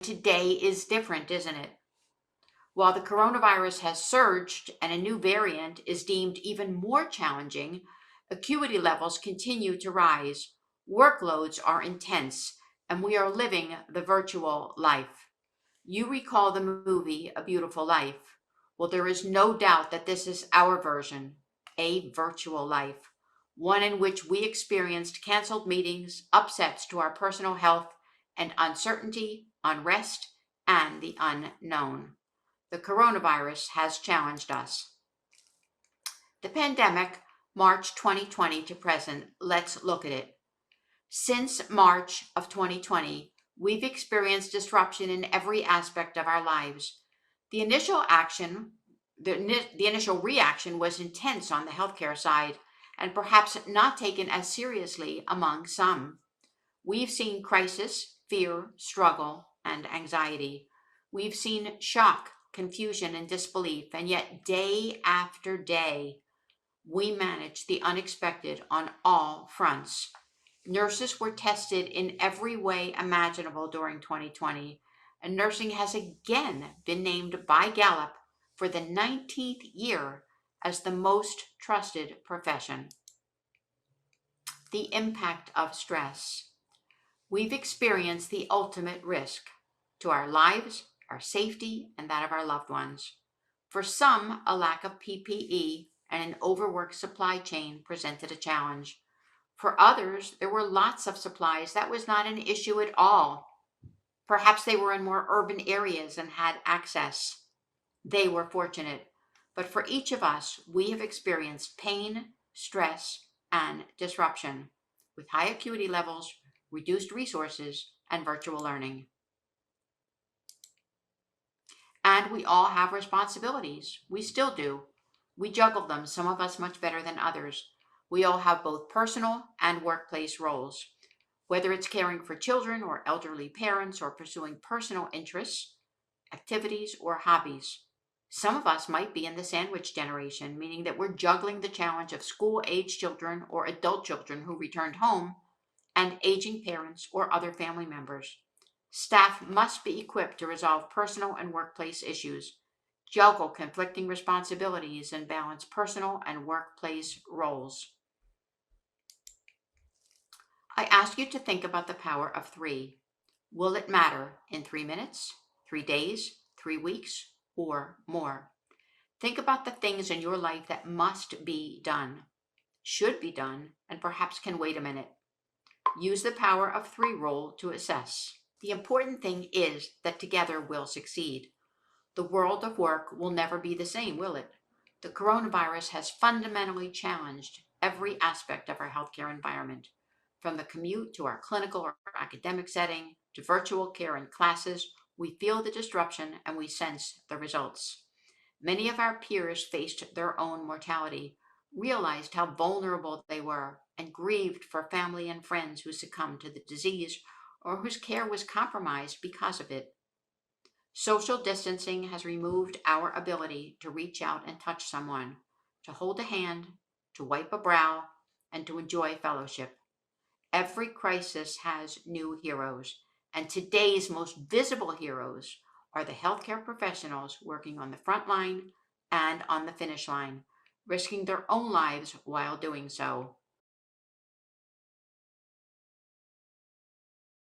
today is different, isn't it? While the coronavirus has surged and a new variant is deemed even more challenging, acuity levels continue to rise. Workloads are intense, and we are living the virtual life. You recall the movie A Beautiful Life. Well, there is no doubt that this is our version, a virtual life, one in which we experienced canceled meetings, upsets to our personal health, and uncertainty, unrest, and the unknown. The coronavirus has challenged us. The pandemic, March 2020 to present, let's look at it. Since March of 2020, we've experienced disruption in every aspect of our lives. The initial action, the initial reaction was intense on the healthcare side and perhaps not taken as seriously among some. We've seen crisis, fear, struggle, and anxiety. We've seen shock, confusion, and disbelief, and yet day after day, we managed the unexpected on all fronts. Nurses were tested in every way imaginable during 2020, and nursing has again been named by Gallup for the 19th year as the most trusted profession. The impact of stress. We've experienced the ultimate risk to our lives, our safety, and that of our loved ones. For some, a lack of PPE and an overworked supply chain presented a challenge. For others, there were lots of supplies that was not an issue at all. Perhaps they were in more urban areas and had access. They were fortunate. But for each of us, we have experienced pain, stress, and disruption with high acuity levels, reduced resources, and virtual learning. And we all have responsibilities. We still do. We juggle them, some of us much better than others. We all have both personal and workplace roles. Whether it's caring for children or elderly parents or pursuing personal interests, activities, or hobbies. Some of us might be in the sandwich generation, meaning that we're juggling the challenge of school-age children or adult children who returned home and aging parents or other family members. Staff must be equipped to resolve personal and workplace issues, juggle conflicting responsibilities, and balance personal and workplace roles. I ask you to think about the power of three. Will it matter in 3 minutes, 3 days, 3 weeks, or more? Think about the things in your life that must be done, should be done, and perhaps can wait a minute. Use the power of three rule to assess. The important thing is that together we'll succeed. The world of work will never be the same, will it? The coronavirus has fundamentally challenged every aspect of our healthcare environment, from the commute to our clinical or academic setting to virtual care and classes. We feel the disruption and we sense the results. Many of our peers faced their own mortality, realized how vulnerable they were, and grieved for family and friends who succumbed to the disease or whose care was compromised because of it. Social distancing has removed our ability to reach out and touch someone, to hold a hand, to wipe a brow, and to enjoy fellowship. Every crisis has new heroes, and today's most visible heroes are the healthcare professionals working on the front line and on the finish line, risking their own lives while doing so.